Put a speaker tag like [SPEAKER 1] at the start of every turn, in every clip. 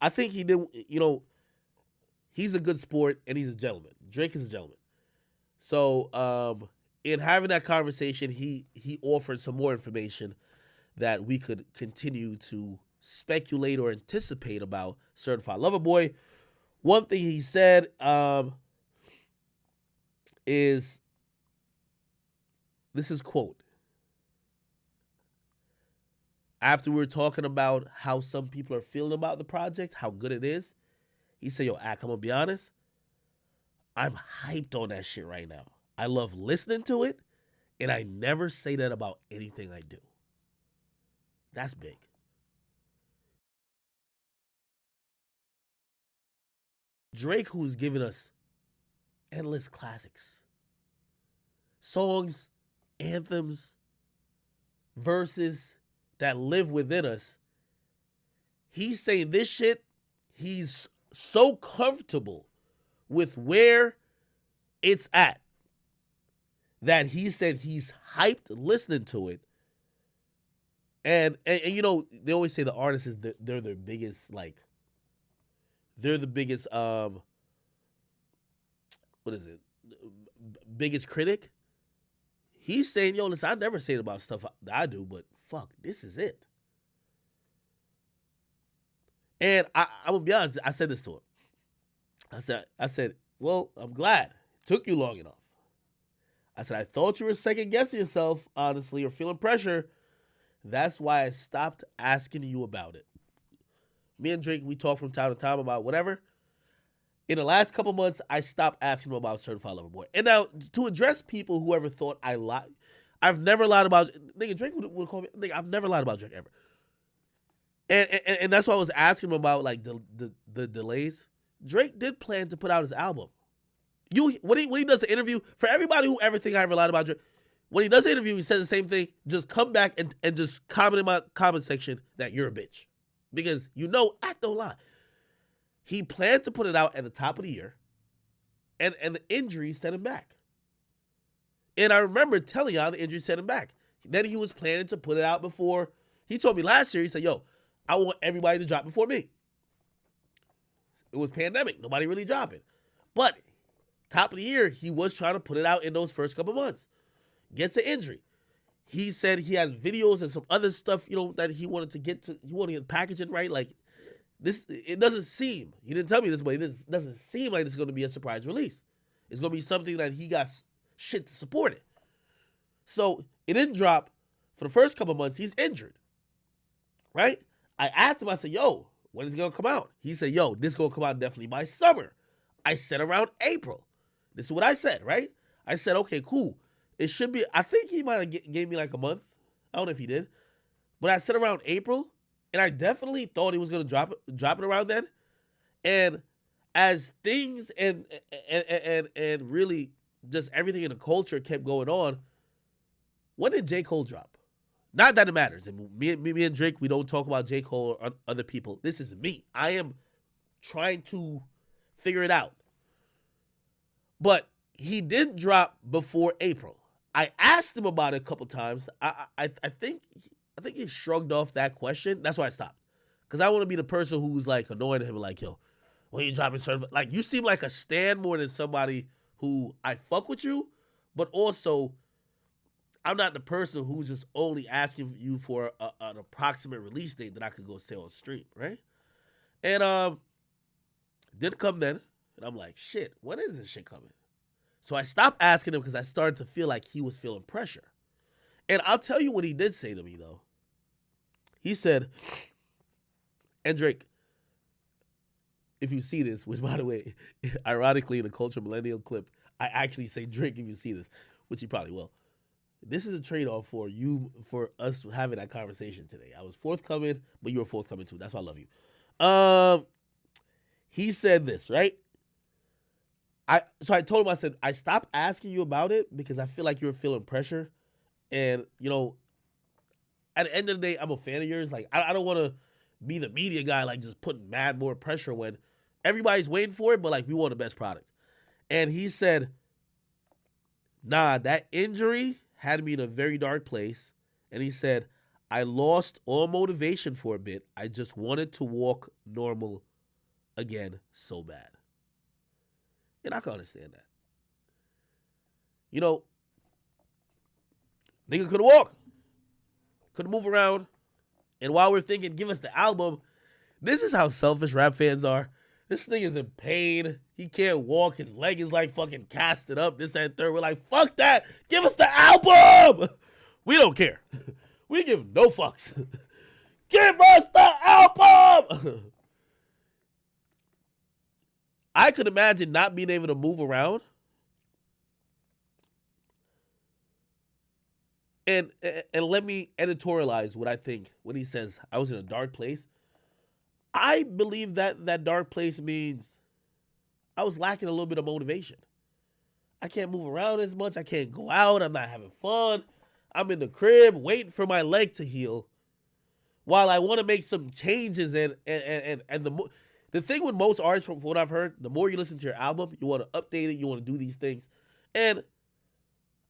[SPEAKER 1] I think he did. He's a good sport and he's a gentleman. Drake is a gentleman. So in having that conversation, he offered some more information that we could continue to speculate or anticipate about Certified Lover Boy. One thing he said is, this is quote, after we were talking about how some people are feeling about the project, how good it is, he said, yo, Ak, I'm gonna be honest, I'm hyped on that shit right now. I love listening to it, and I never say that about anything I do. That's big. Drake, who's given us endless classics, songs, anthems, verses that live within us, he's saying this shit, he's so comfortable with where it's at that he said he's hyped listening to it. And they always say the artist is they're their biggest, they're the biggest what is it? Biggest critic. He's saying, yo, listen, I never say it about stuff that I do, but fuck, this is it. And I'm gonna be honest, I said this to him. I said, well, I'm glad it took you long enough. I said, I thought you were second guessing yourself, honestly, or feeling pressure. That's why I stopped asking you about it. Me and Drake, we talk from time to time about whatever. In the last couple months, I stopped asking him about Certified Lover Boy. And now, to address people who ever thought I lied, I've never lied about, nigga, Drake would call me, nigga, I've never lied about Drake ever. And that's why I was asking him about, like, the delays. Drake did plan to put out his album. When he does the interview, for everybody who ever think I ever lied about Drake, when he does the interview, he says the same thing. Just come back and just comment in my comment section that you're a bitch. Because I don't lie. He planned to put it out at the top of the year, and the injury set him back. And I remember telling y'all the injury set him back. Then he was planning to put it out before. He told me last year, he said, yo, I want everybody to drop before me. It was pandemic. Nobody really dropping. But top of the year, he was trying to put it out in those first couple months. Gets an injury. He said he had videos and some other stuff, that he wanted to get to. He wanted to get packaging right. Like, this, it doesn't seem, he didn't tell me this, but it doesn't seem like it's going to be a surprise release. It's going to be something that he got shit to support it. So it didn't drop for the first couple months. He's injured, right? I asked him, I said, yo, when is it going to come out? He said, yo, this is going to come out definitely by summer. I said around April. This is what I said, right? I said, okay, cool. It should be, I think he might have gave me like a month. I don't know if he did. But I said around April, and I definitely thought he was going to drop it around then. And as things and really just everything in the culture kept going on, when did J. Cole drop? Not that it matters. And me and Drake, we don't talk about J. Cole or other people. This is me. I am trying to figure it out. But he didn't drop before April. I asked him about it a couple times. I think he shrugged off that question. That's why I stopped. Because I want to be the person who's like annoying him, like, yo, when you dropping certified? Like, you seem like a stan more than somebody who I fuck with you, but also I'm not the person who's just only asking you for an approximate release date that I could go sell on stream, right? And didn't come then. And I'm like, shit, when is this shit coming? So I stopped asking him because I started to feel like he was feeling pressure. And I'll tell you what he did say to me, though. He said, and Drake, if you see this, which, by the way, ironically in the Culture Millennial clip, I actually say, Drake, if you see this, which he probably will. This is a trade-off for us having that conversation today. I was forthcoming, but you were forthcoming too. That's why I love you. He said this, right? So I told him, I said, I stopped asking you about it because I feel like you're feeling pressure. And, at the end of the day, I'm a fan of yours. Like, I don't want to be the media guy, like, just putting mad more pressure when everybody's waiting for it, but, like, we want the best product. And he said, nah, that injury had me in a very dark place. And he said, I lost all motivation for a bit. I just wanted to walk normal again so bad. And I can understand that. You know, nigga couldn't walk, couldn't move around. And while we're thinking, give us the album, this is how selfish rap fans are. This nigga's in pain. He can't walk. His leg is like fucking casted up. This and third. We're like, fuck that. Give us the album. We don't care. We give no fucks. Give us the album. I could imagine not being able to move around. And let me editorialize what I think when he says I was in a dark place. I believe that dark place means I was lacking a little bit of motivation. I can't move around as much. I can't go out. I'm not having fun. I'm in the crib waiting for my leg to heal while I want to make some changes. And the thing with most artists, from what I've heard, the more you listen to your album, you want to update it. You want to do these things. And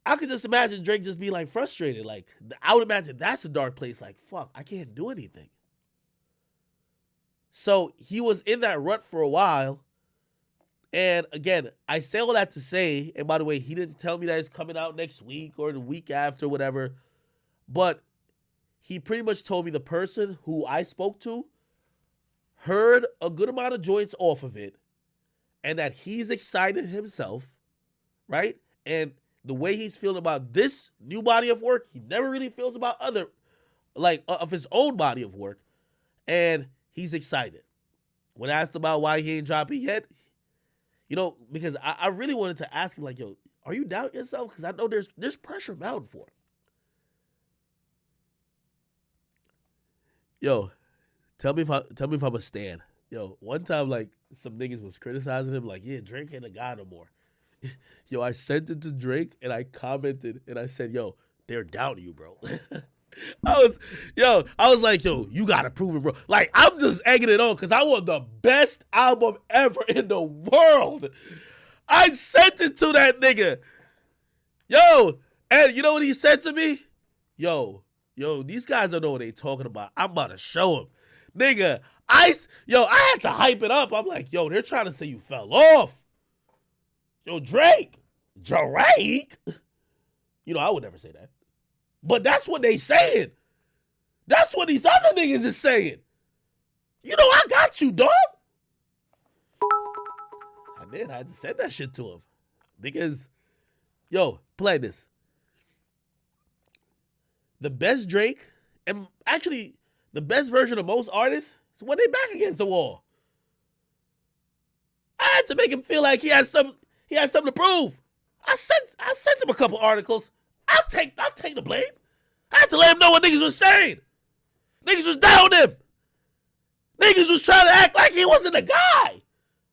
[SPEAKER 1] I could just imagine Drake just being like frustrated. Like, I would imagine that's a dark place. Like, fuck, I can't do anything. So he was in that rut for a while. And again, I say all that to say, and by the way, he didn't tell me that it's coming out next week or the week after, whatever. But he pretty much told me the person who I spoke to heard a good amount of joints off of it and that he's excited himself, right? And the way he's feeling about this new body of work, he never really feels about other, like, of his own body of work. And he's excited. When asked about why he ain't dropping yet, you know, because I really wanted to ask him, like, yo, are you doubting yourself? Because I know there's pressure mounting for him. Yo, tell me if I'm a stan. Yo, one time, like, some niggas was criticizing him, like, yeah, Drake ain't a guy no more. Yo, I sent it to Drake and I commented and I said, yo, they're doubting you, bro. I was like, yo, you gotta prove it, bro. Like, I'm just egging it on because I want the best album ever in the world. I sent it to that nigga. Yo, and you know what he said to me? Yo, these guys don't know what they talking about. I'm about to show them. Nigga, I had to hype it up. I'm like, yo, they're trying to say you fell off. Yo, Drake? You know, I would never say that. But that's what they saying. That's what these other niggas is saying. You know, I got you, dog. I did. I had to send that shit to him. Because, yo, play this. The best Drake, and actually the best version of most artists, is when they back against the wall. I had to make him feel like he had something to prove. I sent him a couple articles. I'll take the blame. I had to let him know what niggas was saying. Niggas was down him. Niggas was trying to act like he wasn't a guy.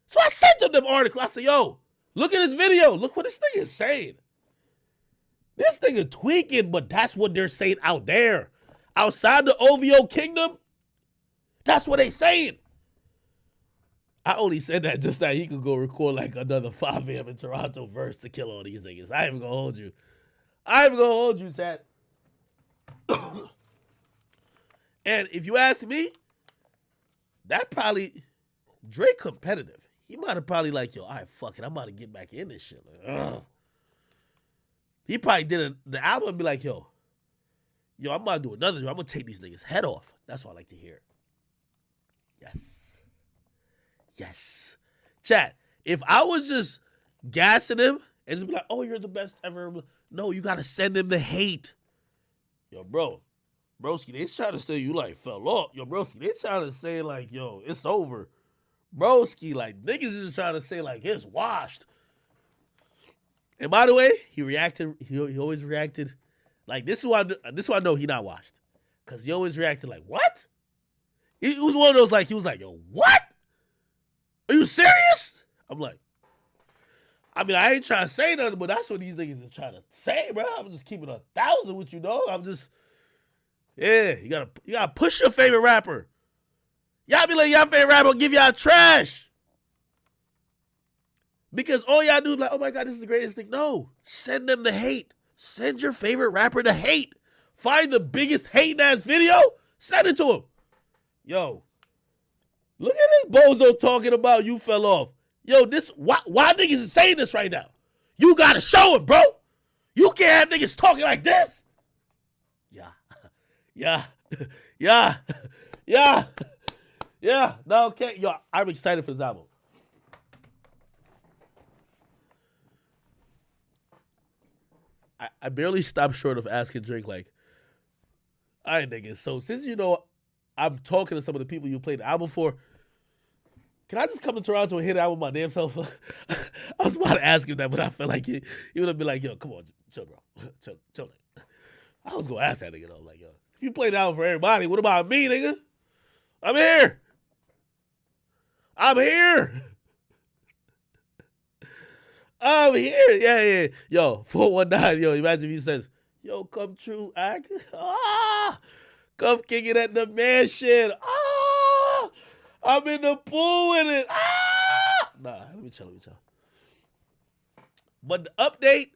[SPEAKER 1] So I sent him them articles. I said, yo, look at this video. Look what this nigga is saying. This nigga tweaking, but that's what they're saying out there. Outside the OVO kingdom, that's what they saying. I only said that just that he could go record like another 5 a.m. in Toronto verse to kill all these niggas. I ain't even gonna hold you, Tat. And if you ask me, that probably, Drake competitive. He might have probably like, yo, all right, fuck it. I'm about to get back in this shit. Like, ugh. He probably did the album and be like, yo, I'm about to do another job. I'm going to take these niggas' head off. That's what I like to hear. Yes. Chat, if I was just gassing him and just be like, oh, you're the best ever. No, you got to send him the hate. Yo, broski, they trying to say you like fell off. Yo, broski, they trying to say like, yo, it's over. Broski, like, niggas is just trying to say like, it's washed. And by the way, he reacted, he always reacted. Like, this is why I know he not washed. Because he always reacted like, what? He was one of those, like, he was like, yo, what? Are you serious? I'm like, I mean, I ain't trying to say nothing, but that's what these niggas is trying to say, bro. I'm just keeping 1,000 with you, dog. I'm just, yeah, you gotta push your favorite rapper. Y'all be like, y'all favorite rapper will give y'all trash. Because all y'all do is like, oh my God, this is the greatest thing. No, send them the hate. Send your favorite rapper the hate. Find the biggest hating ass video, send it to him. Yo, look at this bozo talking about you fell off. Yo, this why niggas is saying this right now? You gotta show it, bro. You can't have niggas talking like this. Yeah. No, okay. Yo, I'm excited for this album. I barely stopped short of asking Drake, like, all right, niggas, so since you know I'm talking to some of the people you played the album for, can I just come to Toronto and hit it out with my damn self? I was about to ask him that, but I felt like he would have been like, yo, come on, chill, bro. Chill. I was going to ask that nigga, though. Like, yo, if you play the album for everybody, what about me, nigga? I'm here. Yeah. Yo, 419, yo, imagine if he says, yo, come true, act. Come kick it at the mansion. I'm in the pool with it. Nah, let me chill. But the update,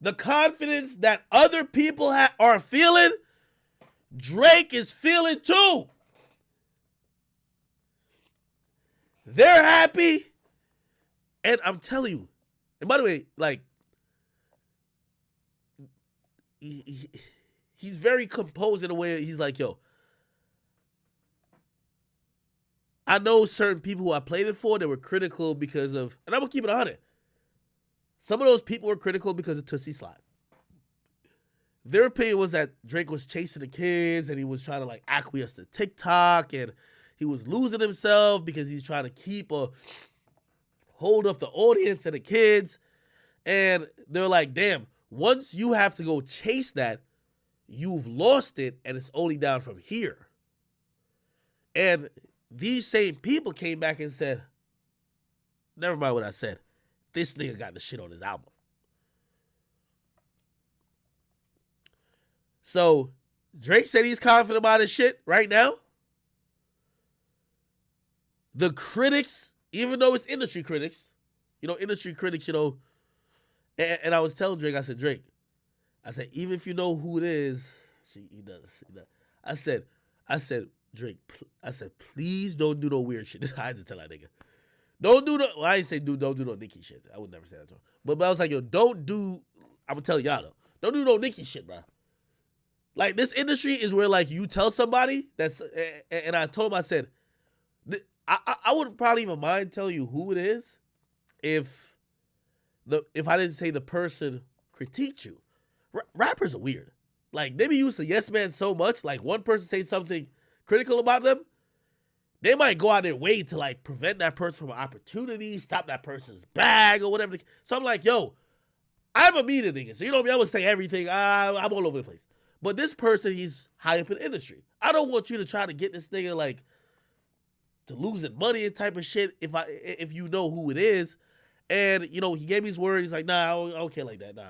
[SPEAKER 1] the confidence that other people are feeling, Drake is feeling too. They're happy. And I'm telling you, and by the way, like, he's very composed in a way. He's like, yo, I know certain people who I played it for that were critical because of, and I'm going to keep it 100. Some of those people were critical because of Tootsie Slide. Their opinion was that Drake was chasing the kids and he was trying to like acquiesce to TikTok and he was losing himself because he's trying to keep a hold of the audience and the kids. And they're like, damn, once you have to go chase that, you've lost it and it's only down from here. And these same people came back and said, never mind what I said. This nigga got the shit on his album. So Drake said he's confident about his shit right now. The critics, even though it's industry critics, and I was telling Drake, I said, even if you know who it is, he does. I said, Drake, please don't do no weird shit. I had to tell that nigga. Don't do I didn't say don't do no Nicki shit. I would never say that to him. But I was like, yo, don't do, I'm gonna tell y'all though, don't do no Nicki shit, bro. Like, this industry is where, like, you tell somebody that's, and I told him, I said, I wouldn't probably even mind telling you who it is if I didn't say the person critiqued you. Rappers are weird. Like, they be used to yes man so much, like, one person say something critical about them, they might go out their way to, like, prevent that person from an opportunity, stop that person's bag or whatever. So I'm like, yo, I'm a media nigga, so you know what I mean? I'm gonna say everything. I'm all over the place. But this person, he's high up in the industry. I don't want you to try to get this nigga, like, to losing money and type of shit if you know who it is. And, you know, he gave me his word. He's like, nah, I don't care like that. Nah.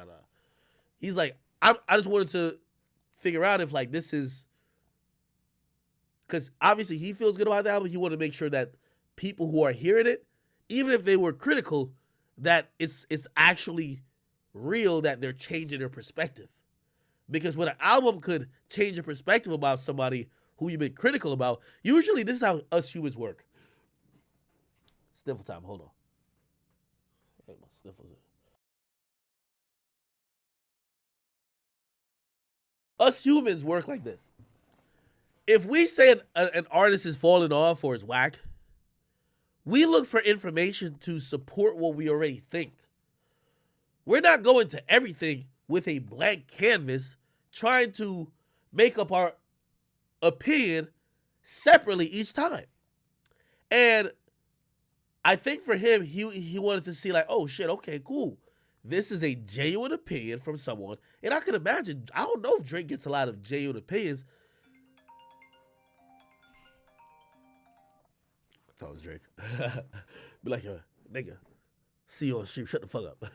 [SPEAKER 1] He's like, I just wanted to figure out if, like, this is, because obviously he feels good about the album. He wanted to make sure that people who are hearing it, even if they were critical, that it's actually real, that they're changing their perspective. Because when an album could change your perspective about somebody who you've been critical about, usually this is how us humans work. Sniffle time, hold on. Hey, my sniffles. Us humans work like this. If we say an artist is falling off or is whack, we look for information to support what we already think. We're not going to everything with a blank canvas trying to make up our opinion separately each time. And I think for him, he wanted to see like, oh shit, okay, cool. This is a genuine opinion from someone. And I can imagine, I don't know if Drake gets a lot of genuine opinions. I thought it was Drake. Be like, yo, nigga, see you on the street, shut the fuck up.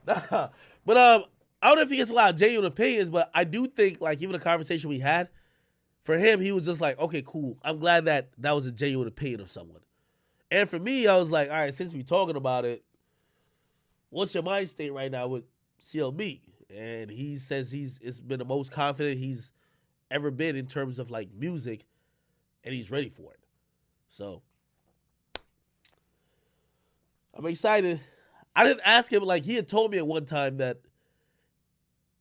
[SPEAKER 1] Nah. But I don't know if he gets a lot of genuine opinions, but I do think, like, even the conversation we had, for him, he was just like, okay, cool. I'm glad that was a genuine opinion of someone. And for me, I was like, all right, since we're talking about it, what's your mind state right now with CLB, and he says it's been the most confident he's ever been in terms of like music, and he's ready for it. So I'm excited. I didn't ask him, like, he had told me at one time that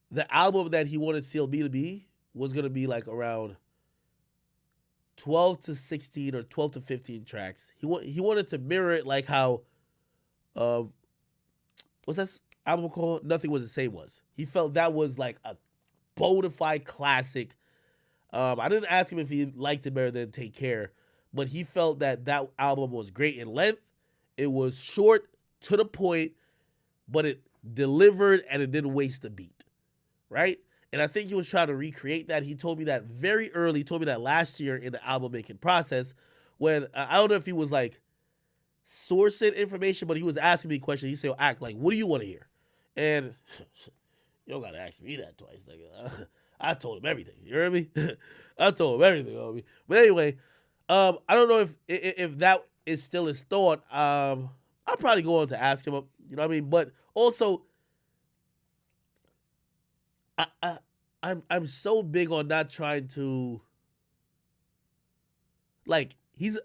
[SPEAKER 1] the album that he wanted CLB to be was gonna be like around 12 to 16 or 12 to 15 tracks. He wanted to mirror it like how um what's that album called? Nothing Was the Same was. He felt that was like a bona fide classic. I didn't ask him if he liked it better than Take Care, but he felt that that album was great in length. It was short, to the point, but it delivered and it didn't waste a beat, right? And I think he was trying to recreate that. He told me that very early. He told me that last year in the album making process when I don't know if he was like sourcing information, but he was asking me questions. He said, "Act like, what do you want to hear?" And you don't gotta ask me that twice, nigga. I told him everything. You hear me? I told him everything, homie. But anyway, I don't know if that is still his thought. I'll probably go on to ask him. You know what I mean? But also, I'm so big on not trying to, like,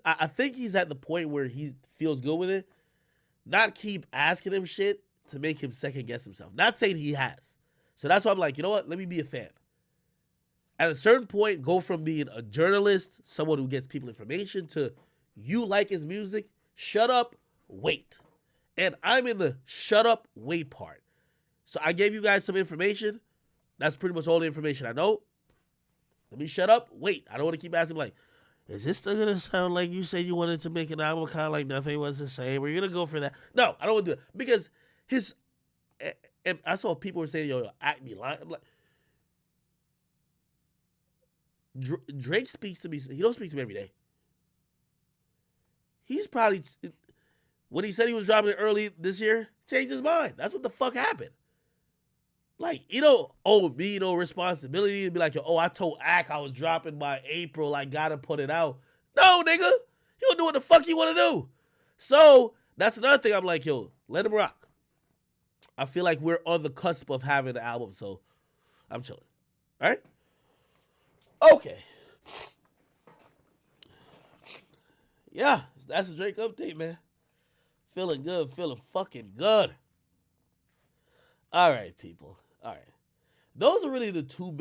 [SPEAKER 1] I think he's at the point where he feels good with it. Not keep asking him shit to make him second guess himself. Not saying he has. So that's why I'm like, you know what? Let me be a fan. At a certain point, go from being a journalist, someone who gets people information, to you like his music, shut up, wait. And I'm in the shut up, wait part. So I gave you guys some information. That's pretty much all the information I know. Let me shut up, wait. I don't want to keep asking, like, is this still going to sound like you said you wanted to make an album kind of like Nothing Was the Same? Were you going to go for that? No, I don't want to do it. Because and I saw people were saying, yo, act me lying. I'm like, Drake speaks to me. He don't speak to me every day. He's probably, when he said he was dropping it early this year, changed his mind. That's what the fuck happened. Like, you don't owe me no responsibility to be like, yo, oh, I told Ack I was dropping by April. I gotta put it out. No, nigga. You don't do what the fuck you want to do. So that's another thing. I'm like, yo, let him rock. I feel like we're on the cusp of having the album, so I'm chilling. All right? Okay. Yeah, that's the Drake update, man. Feeling good, feeling fucking good. All right, people. All right. Those are really the two